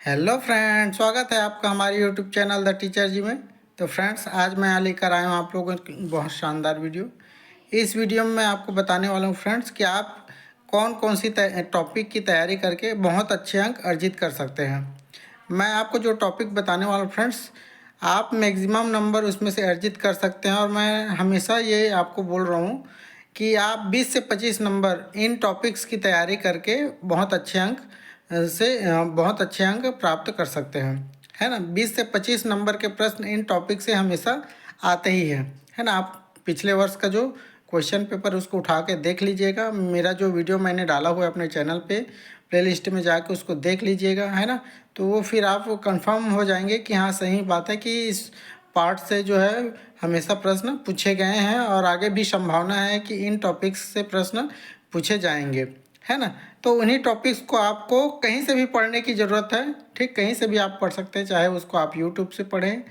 Hello friends, स्वागत है आपका हमारे यूट्यूब चैनल द टीचर जी में। तो फ्रेंड्स, आज मैं यहाँ लेकर आया हूँ आप लोगों को बहुत शानदार वीडियो। इस वीडियो में मैं आपको बताने वाला हूँ फ्रेंड्स कि आप कौन कौन सी टॉपिक की तैयारी करके बहुत अच्छे अंक अर्जित कर सकते हैं। मैं आपको जो टॉपिक बताने वाला हूँ फ्रेंड्स, आप मैक्सिमम नंबर उसमें से अर्जित कर सकते हैं। और मैं हमेशा ये आपको बोल रहा हूँ कि आप 20 से 25 नंबर इन टॉपिक्स की तैयारी करके बहुत अच्छे अंक बहुत अच्छे अंक प्राप्त कर सकते हैं, है ना। 20 से 25 नंबर के प्रश्न इन टॉपिक से हमेशा आते ही हैं, है ना। आप पिछले वर्ष का जो क्वेश्चन पेपर उसको उठा के देख लीजिएगा। मेरा जो वीडियो मैंने डाला हुआ है अपने चैनल पे, प्लेलिस्ट में जाके उसको देख लीजिएगा, है ना। तो वो फिर आप कंफर्म हो जाएंगे कि हाँ, सही बात है कि इस पार्ट से जो है हमेशा प्रश्न पूछे गए हैं और आगे भी संभावना है कि इन टॉपिक्स से प्रश्न पूछे जाएंगे, है ना। तो उन्हीं टॉपिक्स को आपको कहीं से भी पढ़ने की ज़रूरत है, ठीक। कहीं से भी आप पढ़ सकते हैं, चाहे उसको आप यूट्यूब से पढ़ें,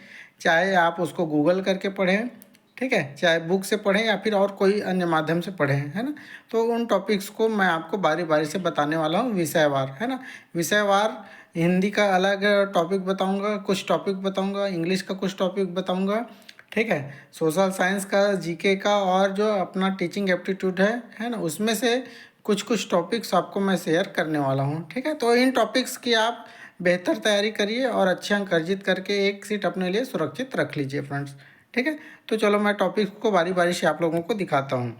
चाहे आप उसको गूगल करके पढ़ें, ठीक है, चाहे बुक से पढ़ें या फिर और कोई अन्य माध्यम से पढ़ें, है ना। तो उन टॉपिक्स को मैं आपको बारी बारी से बताने वाला हूँ, विषयवार, है ना। विषयवार हिंदी का अलग टॉपिक बताऊँगा, कुछ टॉपिक बताऊँगा, इंग्लिश का कुछ टॉपिक बताऊँगा, ठीक है, सोशल साइंस का, जीके का, और जो अपना टीचिंग एप्टीट्यूड है ना, उसमें से कुछ कुछ टॉपिक्स आपको मैं शेयर करने वाला हूँ, ठीक है। तो इन टॉपिक्स की आप बेहतर तैयारी करिए और अच्छे अंक अर्जित करके एक सीट अपने लिए सुरक्षित रख लीजिए फ्रेंड्स, ठीक है। तो चलो मैं टॉपिक्स को बारी बारी से आप लोगों को दिखाता हूँ।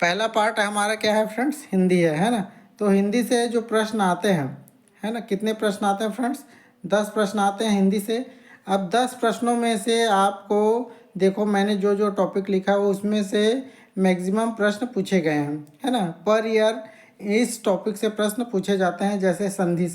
पहला पार्ट हमारा क्या है फ्रेंड्स, हिंदी है ना। तो हिंदी से जो प्रश्न आते हैं, है ना, कितने प्रश्न आते हैं फ्रेंड्स, 10 प्रश्न आते हैं हिंदी से। अब 10 प्रश्नों में से आपको देखो, मैंने जो जो टॉपिक लिखा है उसमें से मैक्सिमम प्रश्न पूछे गए हैं, है ना। पर ईयर इस टॉपिक से प्रश्न पूछे जाते हैं। जैसे संधि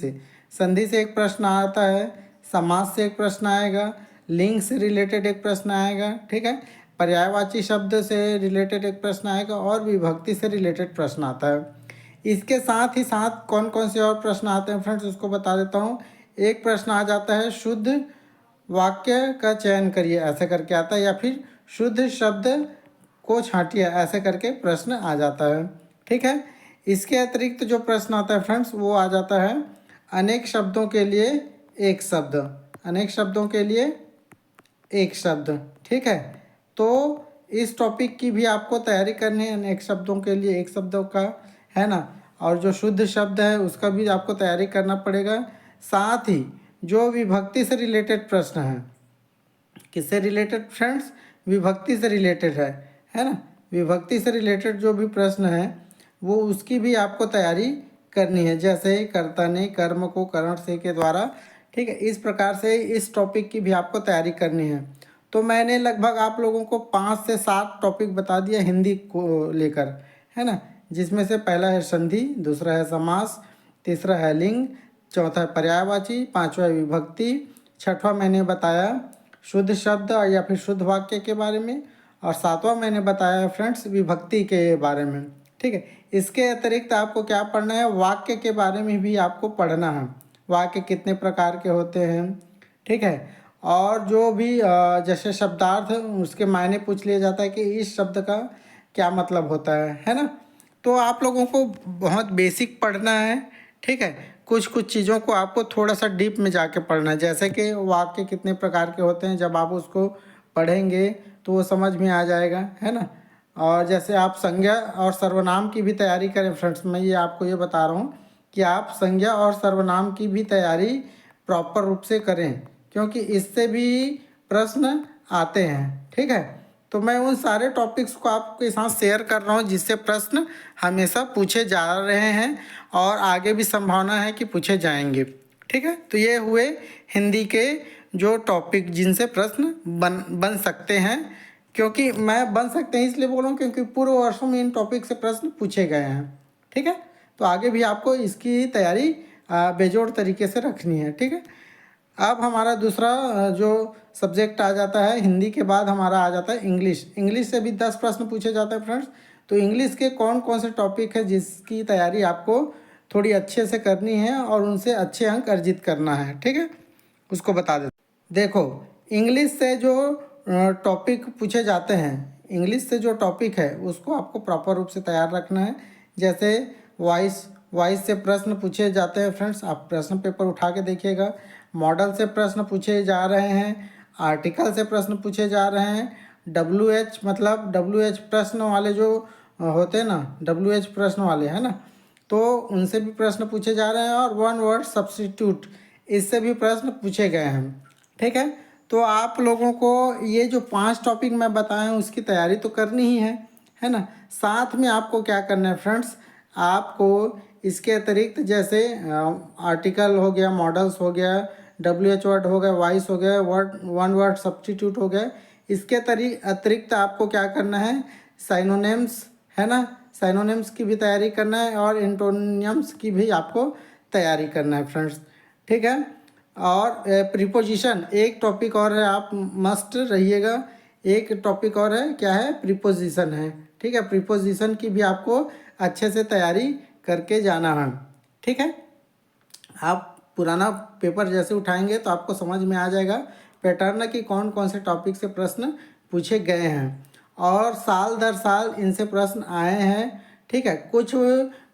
से एक प्रश्न आता है, समास से एक प्रश्न आएगा, लिंग से रिलेटेड एक प्रश्न आएगा, ठीक है, पर्यायवाची शब्द से रिलेटेड एक प्रश्न आएगा और विभक्ति से रिलेटेड प्रश्न आता है। इसके साथ ही साथ कौन कौन से और प्रश्न आते हैं फ्रेंड्स, उसको बता देता हूँ। एक प्रश्न आ जाता है, शुद्ध वाक्य का चयन करिए, ऐसे करके आता है, या फिर शुद्ध शब्द को छांटिए, ऐसे करके प्रश्न आ जाता है, ठीक है। इसके अतिरिक्त जो प्रश्न आता है फ्रेंड्स, वो आ जाता है, अनेक शब्दों के लिए एक शब्द, अनेक शब्दों के लिए एक शब्द, ठीक है। तो इस टॉपिक की भी आपको तैयारी करनी है, अनेक शब्दों के लिए एक शब्दों का, है ना। और जो शुद्ध शब्द है उसका भी आपको तैयारी करना पड़ेगा। साथ ही जो विभक्ति से रिलेटेड प्रश्न है, किससे रिलेटेड फ्रेंड्स, विभक्ति से रिलेटेड है ना। विभक्ति से रिलेटेड जो भी प्रश्न है वो उसकी भी आपको तैयारी करनी है। जैसे कर्ता ने कर्म को करण से के द्वारा, ठीक है, इस प्रकार से इस टॉपिक की भी आपको तैयारी करनी है। तो मैंने लगभग आप लोगों को 5 से 7 टॉपिक बता दिया हिंदी को लेकर, है ना। जिसमें से पहला है संधि, दूसरा है समास, तीसरा है लिंग, चौथा है पर्यायवाची, पांचवा है विभक्ति, छठवां मैंने बताया शुद्ध शब्द या फिर शुद्ध वाक्य के बारे में, और सातवां मैंने बताया फ्रेंड्स विभक्ति के बारे में, ठीक है। इसके अतिरिक्त आपको क्या पढ़ना है, वाक्य के बारे में भी आपको पढ़ना है। वाक्य कितने प्रकार के होते हैं, ठीक है। और जो भी जैसे शब्दार्थ उसके मायने पूछ लिया जाता है कि इस शब्द का क्या मतलब होता है ना। तो आप लोगों को बहुत बेसिक पढ़ना है, ठीक है। कुछ कुछ चीज़ों को आपको थोड़ा सा डीप में जाके पढ़ना है। जैसे कि वाक्य कितने प्रकार के होते हैं, जब आप उसको पढ़ेंगे तो वो समझ में आ जाएगा, है ना। और जैसे आप संज्ञा और सर्वनाम की भी तैयारी करें फ्रेंड्स, मैं ये आपको ये बता रहा हूँ कि आप संज्ञा और सर्वनाम की भी तैयारी प्रॉपर रूप से करें, क्योंकि इससे भी प्रश्न आते हैं, ठीक है। तो मैं उन सारे टॉपिक्स को आपके साथ शेयर कर रहा हूँ जिससे प्रश्न हमेशा पूछे जा रहे हैं और आगे भी संभावना है कि पूछे जाएंगे, ठीक है। तो ये हुए हिंदी के जो टॉपिक जिनसे प्रश्न बन सकते हैं। क्योंकि मैं बन सकते हैं इसलिए बोल रहा हूँ क्योंकि पूर्व वर्षों में इन टॉपिक से प्रश्न पूछे गए हैं, ठीक है। तो आगे भी आपको इसकी तैयारी बेजोड़ तरीके से रखनी है, ठीक है। अब हमारा दूसरा जो सब्जेक्ट आ जाता है, हिंदी के बाद हमारा आ जाता है इंग्लिश। इंग्लिश से भी 10 प्रश्न पूछे जाते हैं फ्रेंड्स। तो इंग्लिश के कौन कौन से टॉपिक है जिसकी तैयारी आपको थोड़ी अच्छे से करनी है और उनसे अच्छे अंक अर्जित करना है, ठीक है, उसको बता देते। देखो, इंग्लिश से जो टॉपिक पूछे जाते हैं, इंग्लिश से जो टॉपिक है उसको आपको प्रॉपर रूप से तैयार रखना है। जैसे वॉइस, वाइज से प्रश्न पूछे जाते हैं फ्रेंड्स। आप प्रश्न पेपर उठा के देखिएगा। मॉडल से प्रश्न पूछे जा रहे हैं, आर्टिकल से प्रश्न पूछे जा रहे हैं, WH मतलब WH प्रश्न वाले जो होते हैं ना, WH प्रश्न वाले है ना, तो उनसे भी प्रश्न पूछे जा रहे हैं, और वन वर्ड सब्स्टिट्यूट इससे भी प्रश्न पूछे गए हैं। ठीक है, तो आप लोगों को ये जो 5 टॉपिक मैं बताया हूँ उसकी तैयारी तो करनी ही है ना। साथ में आपको क्या करना है फ्रेंड्स, आपको इसके अतिरिक्त जैसे आर्टिकल हो गया, मॉडल्स हो गया, WH वर्ड हो गया, वॉइस हो गया, वन वर्ड सब्स्टिट्यूट हो गया, इसके अतिरिक्त आपको क्या करना है, साइनोनिम्स है ना, साइनोनिम्स की भी तैयारी करना है, और एंटोनियम्स की भी आपको तैयारी करना है फ्रेंड्स। ठीक है, और प्रीपोजिशन एक टॉपिक और है, आप मस्ट रहिएगा। एक टॉपिक और है, क्या है, प्रीपोजिशन है। ठीक है, प्रीपोजिशन की भी आपको अच्छे से तैयारी करके जाना है। ठीक है, आप पुराना पेपर जैसे उठाएंगे तो आपको समझ में आ जाएगा पैटर्न कि कौन कौन से टॉपिक से प्रश्न पूछे गए हैं, और साल दर साल इनसे प्रश्न आए हैं। ठीक है, कुछ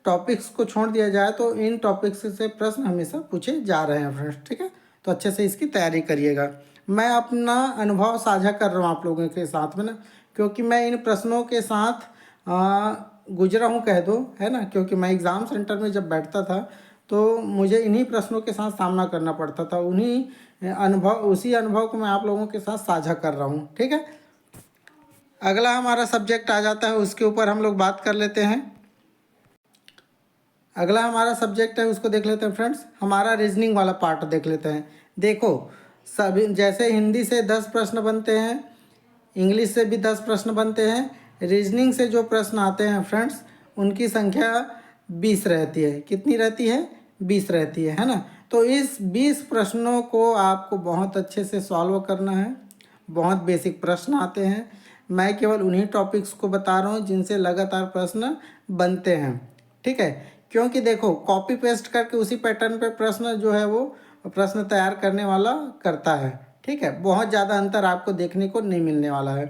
टॉपिक्स को छोड़ दिया जाए तो इन टॉपिक्स से प्रश्न हमेशा पूछे जा रहे हैं फ्रेंड्स। ठीक है, तो अच्छे से इसकी तैयारी करिएगा। मैं अपना अनुभव साझा कर रहा हूँ आप लोगों के साथ में ना, क्योंकि मैं इन प्रश्नों के साथ गुजरा हूँ कह दो, है ना, क्योंकि मैं एग्ज़ाम सेंटर में जब बैठता था तो मुझे इन्हीं प्रश्नों के साथ सामना करना पड़ता था। उसी अनुभव को मैं आप लोगों के साथ साझा कर रहा हूँ। ठीक है, अगला हमारा सब्जेक्ट आ जाता है, उसके ऊपर हम लोग बात कर लेते हैं। अगला हमारा सब्जेक्ट है, उसको देख लेते हैं फ्रेंड्स। हमारा रीजनिंग वाला पार्ट देख लेते हैं। देखो, सभी जैसे हिंदी से 10 प्रश्न बनते हैं, इंग्लिश से भी 10 प्रश्न बनते हैं, रीजनिंग से जो प्रश्न आते हैं फ्रेंड्स उनकी संख्या 20 रहती है। कितनी रहती है? 20 रहती है ना। तो इस 20 प्रश्नों को आपको बहुत अच्छे से सॉल्व करना है। बहुत बेसिक प्रश्न आते हैं। मैं केवल उन्हीं टॉपिक्स को बता रहा हूँ जिनसे लगातार प्रश्न बनते हैं। ठीक है, क्योंकि देखो, कॉपी पेस्ट करके उसी पैटर्न पे प्रश्न जो है वो प्रश्न तैयार करने वाला करता है। ठीक है, बहुत ज़्यादा अंतर आपको देखने को नहीं मिलने वाला है।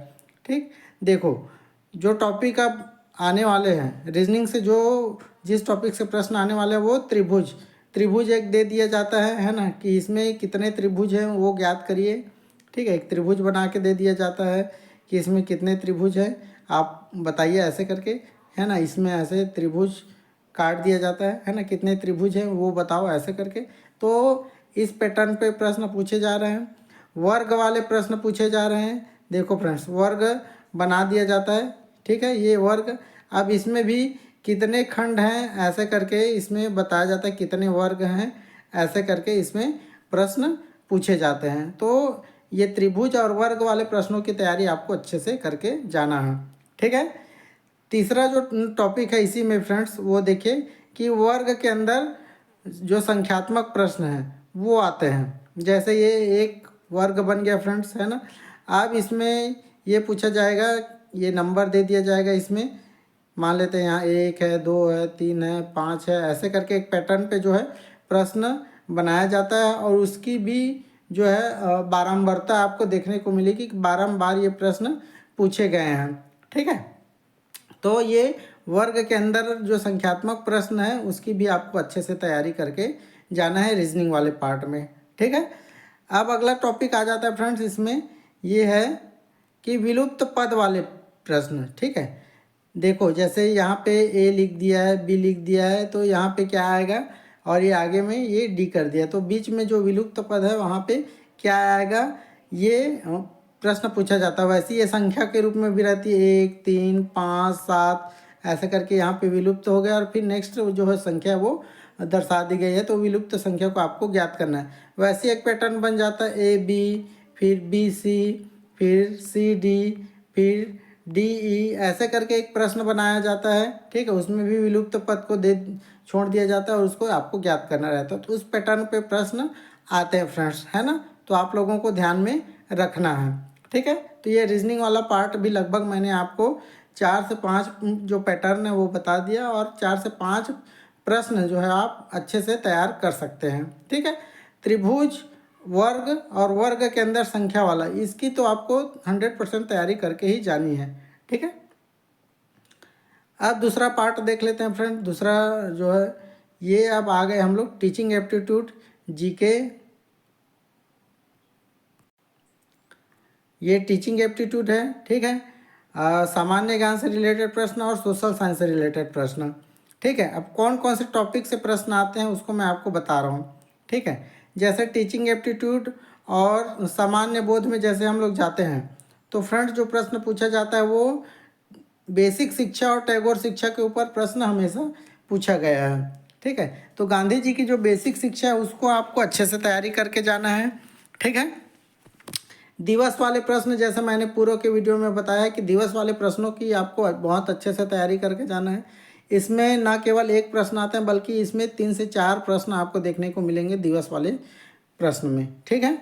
ठीक, देखो, जो टॉपिक अब आने वाले हैं रीजनिंग से, जो जिस टॉपिक से प्रश्न आने वाले हैं वो त्रिभुज एक दे दिया जाता है ना, कि इसमें कितने त्रिभुज हैं वो ज्ञात करिए। ठीक है, एक त्रिभुज बना के दे दिया जाता है कि इसमें कितने त्रिभुज हैं, आप बताइए ऐसे करके, है ना। इसमें ऐसे त्रिभुज काट दिया जाता है ना, कितने त्रिभुज हैं वो बताओ ऐसे करके। तो इस पैटर्न पे प्रश्न पूछे जा रहे हैं। वर्ग वाले प्रश्न पूछे जा रहे हैं। देखो फ्रेंड्स, वर्ग बना दिया जाता है। ठीक है, ये वर्ग, अब इसमें भी कितने खंड हैं ऐसे करके इसमें बताया जाता है, कितने वर्ग हैं ऐसे करके इसमें प्रश्न पूछे जाते हैं। तो ये त्रिभुज और वर्ग वाले प्रश्नों की तैयारी आपको अच्छे से करके जाना है। ठीक है, तीसरा जो टॉपिक है इसी में फ्रेंड्स, वो देखिए कि वर्ग के अंदर जो संख्यात्मक प्रश्न हैं वो आते हैं। जैसे ये एक वर्ग बन गया फ्रेंड्स, है ना। अब इसमें ये पूछा जाएगा, ये नंबर दे दिया जाएगा। इसमें मान लेते हैं यहाँ 1 है, 2 है, 3 है, 5 है, ऐसे करके एक पैटर्न पे जो है प्रश्न बनाया जाता है, और उसकी भी जो है बारंबारता आपको देखने को मिलेगी कि बारंबार ये प्रश्न पूछे गए हैं। ठीक है, तो ये वर्ग के अंदर जो संख्यात्मक प्रश्न है उसकी भी आपको अच्छे से तैयारी करके जाना है रीजनिंग वाले पार्ट में। ठीक है, अब अगला टॉपिक आ जाता है फ्रेंड्स, इसमें ये है कि विलुप्त पद वाले प्रश्न। ठीक है, देखो जैसे यहाँ पे ए लिख दिया है, बी लिख दिया है, तो यहाँ पे क्या आएगा, और ये आगे में ये डी कर दिया, तो बीच में जो विलुप्त पद है वहाँ पे क्या आएगा, ये प्रश्न पूछा जाता है। वैसे ये संख्या के रूप में भी रहती है, 1, 3, 5, 7 ऐसे करके यहाँ पे विलुप्त हो गया, और फिर नेक्स्ट जो है संख्या वो दर्शा दी गई है, तो विलुप्त संख्या को आपको ज्ञात करना है। वैसे एक पैटर्न बन जाता है, ए बी, फिर बी सी, फिर सी डी, फिर डी ई, ऐसे करके एक प्रश्न बनाया जाता है। ठीक है, उसमें भी विलुप्त पद को छोड़ दिया जाता है और उसको आपको ज्ञात करना रहता है। तो उस पैटर्न पे प्रश्न आते हैं फ्रेंड्स, है ना। तो आप लोगों को ध्यान में रखना है। ठीक है, तो ये रीजनिंग वाला पार्ट भी लगभग मैंने आपको 4 से 5 जो पैटर्न है वो बता दिया, और 4 से 5 प्रश्न जो है आप अच्छे से तैयार कर सकते हैं। ठीक है, त्रिभुज, वर्ग और वर्ग के अंदर संख्या वाला, इसकी तो आपको 100% तैयारी करके ही जानी है। ठीक है, अब दूसरा पार्ट देख लेते हैं फ्रेंड। दूसरा जो है ये अब आ गए हम लोग टीचिंग एप्टीट्यूड जीके, ये टीचिंग एप्टीट्यूड है, ठीक है। सामान्य ज्ञान से रिलेटेड प्रश्न और सोशल साइंस से रिलेटेड प्रश्न, ठीक है। अब कौन कौन से टॉपिक से प्रश्न आते हैं उसको मैं आपको बता रहा हूँ, ठीक है। जैसे टीचिंग एप्टीट्यूड और सामान्य बोध में जैसे हम लोग जाते हैं तो फ्रेंड्स जो प्रश्न पूछा जाता है वो बेसिक शिक्षा और टैगोर शिक्षा के ऊपर प्रश्न हमेशा पूछा गया है, ठीक है। तो गांधी जी की जो बेसिक शिक्षा है उसको आपको अच्छे से तैयारी करके जाना है, ठीक है। दिवस वाले प्रश्न जैसे मैंने पूर्व के वीडियो में बताया कि दिवस वाले प्रश्नों की आपको बहुत अच्छे से तैयारी करके जाना है। इसमें ना केवल एक प्रश्न आते हैं बल्कि इसमें 3 से 4 प्रश्न आपको देखने को मिलेंगे दिवस वाले प्रश्न में, ठीक है।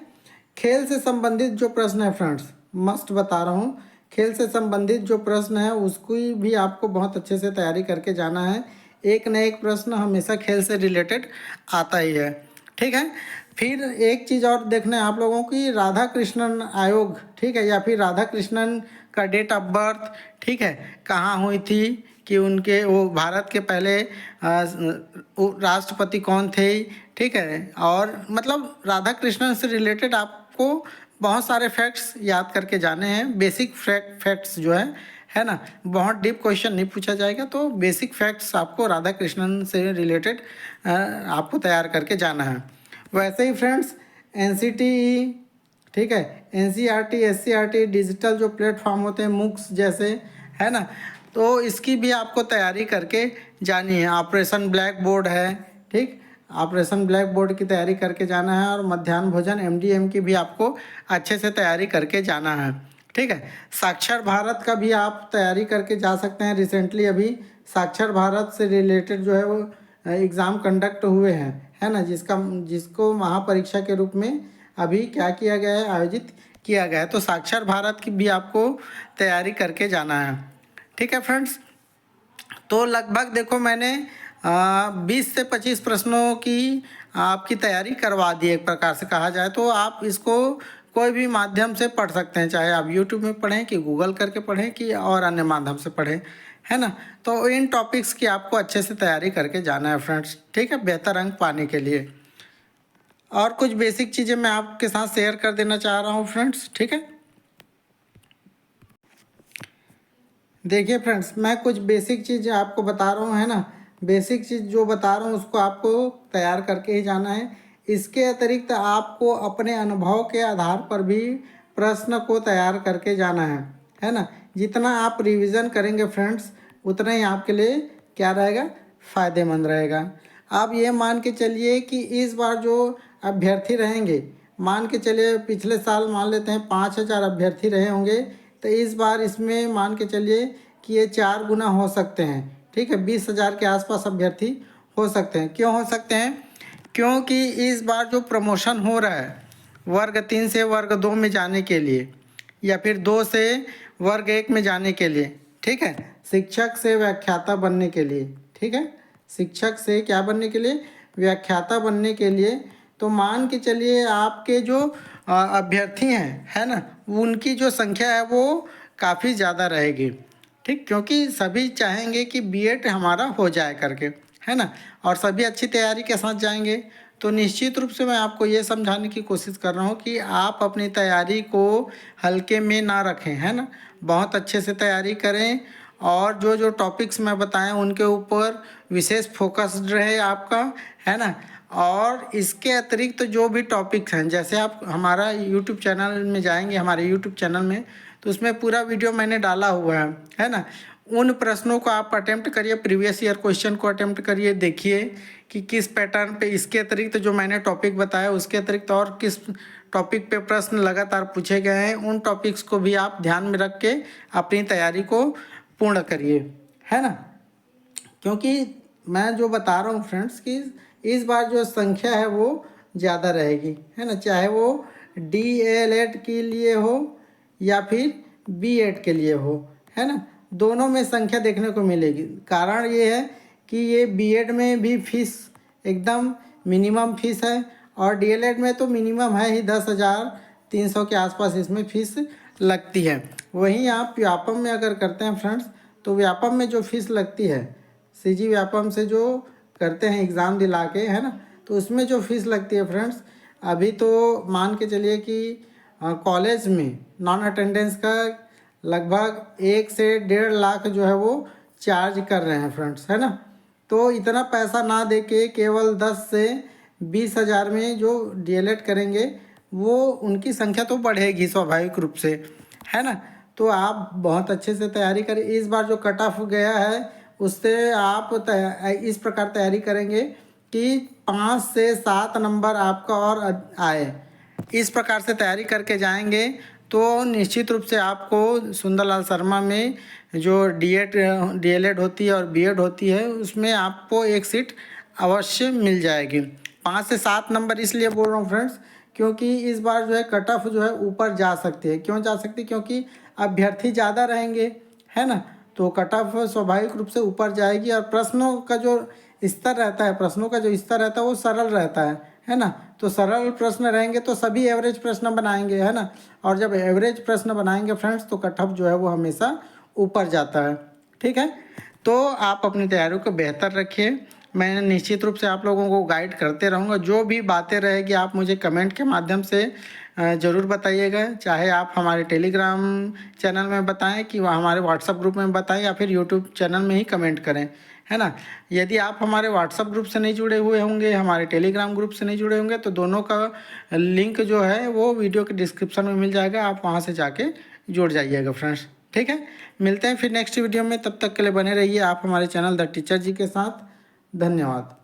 खेल से संबंधित जो प्रश्न है फ्रेंड्स, मस्ट बता रहा हूँ, खेल से संबंधित जो प्रश्न है उसकी भी आपको बहुत अच्छे से तैयारी करके जाना है। एक न एक प्रश्न हमेशा खेल से रिलेटेड आता ही है, ठीक है। फिर एक चीज़ और देखना है आप लोगों की, राधा कृष्णन आयोग, ठीक है, या फिर राधा कृष्णन का डेट ऑफ बर्थ, ठीक है, कहाँ हुई थी, कि उनके वो भारत के पहले राष्ट्रपति कौन थे, ठीक है। और मतलब राधा कृष्णन से रिलेटेड आपको बहुत सारे फैक्ट्स याद करके जाने हैं। बेसिक फैक्ट्स जो है ना, बहुत डीप क्वेश्चन नहीं पूछा जाएगा, तो बेसिक फैक्ट्स आपको राधा कृष्णन से रिलेटेड आपको तैयार करके जाना है। वैसे ही फ्रेंड्स NCTE, ठीक है, NCERT SCERT डिजिटल जो प्लेटफॉर्म होते हैं MOOCs जैसे, है ना, तो इसकी भी आपको तैयारी करके जानी है। ऑपरेशन ब्लैक बोर्ड है, ठीक, ऑपरेशन ब्लैक बोर्ड की तैयारी करके जाना है। और मध्याह्न भोजन MDM की भी आपको अच्छे से तैयारी करके जाना है, ठीक है। साक्षर भारत का भी आप तैयारी करके जा सकते हैं। रिसेंटली अभी साक्षर भारत से रिलेटेड जो है वो एग्ज़ाम कंडक्ट हुए हैं, है ना, जिसको महापरीक्षा के रूप में अभी क्या किया गया है, आयोजित किया गया है। तो साक्षर भारत की भी आपको तैयारी करके जाना है, ठीक है फ्रेंड्स। तो लगभग देखो मैंने 20 से 25 प्रश्नों की आपकी तैयारी करवा दी, एक प्रकार से कहा जाए तो। आप इसको कोई भी माध्यम से पढ़ सकते हैं, चाहे आप यूट्यूब में पढ़ें कि गूगल करके पढ़ें कि और अन्य माध्यम से पढ़ें, है ना। तो इन टॉपिक्स की आपको अच्छे से तैयारी करके जाना है फ्रेंड्स, ठीक है, बेहतर अंक पाने के लिए। और कुछ बेसिक चीज़ें मैं आपके साथ शेयर कर देना चाह रहा हूँ फ्रेंड्स, ठीक है। देखिए फ्रेंड्स, मैं कुछ बेसिक चीज़ आपको बता रहा हूँ, है ना। बेसिक चीज़ जो बता रहा हूँ उसको आपको तैयार करके ही जाना है। इसके अतिरिक्त आपको अपने अनुभव के आधार पर भी प्रश्न को तैयार करके जाना है ना। जितना आप रिवीजन करेंगे फ्रेंड्स उतना ही आपके लिए क्या रहेगा, फ़ायदेमंद रहेगा। आप ये मान के चलिए कि इस बार जो अभ्यर्थी रहेंगे, मान के चलिए पिछले साल मान लेते हैं 5,000 अभ्यर्थी रहे होंगे, तो इस बार इसमें मान के चलिए कि ये 4 गुना हो सकते हैं, ठीक है। 20,000 के आसपास अभ्यर्थी हो सकते हैं। क्यों हो सकते हैं? क्योंकि इस बार जो प्रमोशन हो रहा है वर्ग 3 से वर्ग 2 में जाने के लिए, या फिर 2 से वर्ग 1 में जाने के लिए, ठीक है, शिक्षक से व्याख्याता बनने के लिए, ठीक है, शिक्षक से क्या बनने के लिए, व्याख्याता बनने के लिए। तो मान के चलिए आपके जो अभ्यर्थी हैं, है ना, उनकी जो संख्या है वो काफ़ी ज़्यादा रहेगी, ठीक, क्योंकि सभी चाहेंगे कि बीएड हमारा हो जाए करके, है ना, और सभी अच्छी तैयारी के साथ जाएंगे। तो निश्चित रूप से मैं आपको ये समझाने की कोशिश कर रहा हूँ कि आप अपनी तैयारी को हल्के में ना रखें, है ना, बहुत अच्छे से तैयारी करें। और जो जो टॉपिक्स मैं बताएं उनके ऊपर विशेष फोकस्ड रहे आपका, है ना। और इसके अतिरिक्त तो जो भी टॉपिक्स हैं, जैसे आप हमारा यूट्यूब चैनल में जाएंगे, हमारे यूट्यूब चैनल में, तो उसमें पूरा वीडियो मैंने डाला हुआ है ना। उन प्रश्नों को आप अटेम्प्ट करिए, प्रीवियस ईयर क्वेश्चन को अटेम्प्ट करिए, देखिए कि किस पैटर्न पे, इसके अतिरिक्त जो मैंने टॉपिक बताया उसके अतिरिक्त और किस टॉपिक पे प्रश्न लगातार पूछे गए हैं, उन टॉपिक्स को भी आप ध्यान में रख के अपनी तैयारी को पूर्ण करिए, है ना। क्योंकि मैं जो बता रहा हूँ फ्रेंड्स कि इस बार जो संख्या है वो ज़्यादा रहेगी, है ना, चाहे वो DLED के लिए हो या फिर BEd के लिए हो, है ना, दोनों में संख्या देखने को मिलेगी। कारण ये है कि ये BEd में भी फीस एकदम मिनिमम फीस है, और DLED में तो मिनिमम है ही 10,300 के आसपास इसमें फीस लगती है। वहीं आप व्यापम में अगर करते हैं फ्रेंड्स, तो व्यापम में जो फीस लगती है, CG व्यापम से जो करते हैं एग्ज़ाम दिला के, है ना, तो उसमें जो फीस लगती है फ्रेंड्स, अभी तो मान के चलिए कि कॉलेज में नॉन अटेंडेंस का लगभग 1 से 1.5 लाख जो है वो चार्ज कर रहे हैं फ्रेंड्स, है ना। तो इतना पैसा ना दे के केवल 10 से 20 हज़ार में जो डीएलएड करेंगे वो उनकी संख्या तो बढ़ेगी स्वाभाविक रूप से, है ना। तो आप बहुत अच्छे से तैयारी करें। इस बार जो कट ऑफ गया है उससे आप इस प्रकार तैयारी करेंगे कि 5 से 7 नंबर आपका और आए। इस प्रकार से तैयारी करके जाएंगे तो निश्चित रूप से आपको सुंदरलाल शर्मा में जो डीएलएड होती है और बीएड होती है उसमें आपको एक सीट अवश्य मिल जाएगी। 5 से 7 नंबर इसलिए बोल रहा हूँ फ्रेंड्स, क्योंकि इस बार जो है कट ऑफ जो है ऊपर जा सकती है। क्यों जा सकती है? क्योंकि अभ्यर्थी ज़्यादा रहेंगे, है ना, तो कट ऑफ स्वाभाविक रूप से ऊपर जाएगी। और प्रश्नों का जो स्तर रहता है वो सरल रहता है ना। तो सरल प्रश्न रहेंगे तो सभी एवरेज प्रश्न बनाएंगे, है ना। और जब एवरेज प्रश्न बनाएंगे फ्रेंड्स तो कट ऑफ जो है वो हमेशा ऊपर जाता है। ठीक है, तो आप अपनी तैयारियों को बेहतर रखिए। मैं निश्चित रूप से आप लोगों को गाइड करते रहूँगा। जो भी बातें रहेगी आप मुझे कमेंट के माध्यम से ज़रूर बताइएगा। चाहे आप हमारे टेलीग्राम चैनल में बताएं कि वह हमारे व्हाट्सएप ग्रुप में बताएं या फिर यूट्यूब चैनल में ही कमेंट करें, है ना। यदि आप हमारे व्हाट्सएप ग्रुप से नहीं जुड़े हुए होंगे, हमारे टेलीग्राम ग्रुप से नहीं जुड़े होंगे, तो दोनों का लिंक जो है वो वीडियो के डिस्क्रिप्शन में मिल जाएगा। आप वहाँ से जाके जुड़ जाइएगा फ्रेंड्स। ठीक है, मिलते हैं फिर नेक्स्ट वीडियो में। तब तक के लिए बने रहिए आप हमारे चैनल द टीचर जी के साथ। धन्यवाद।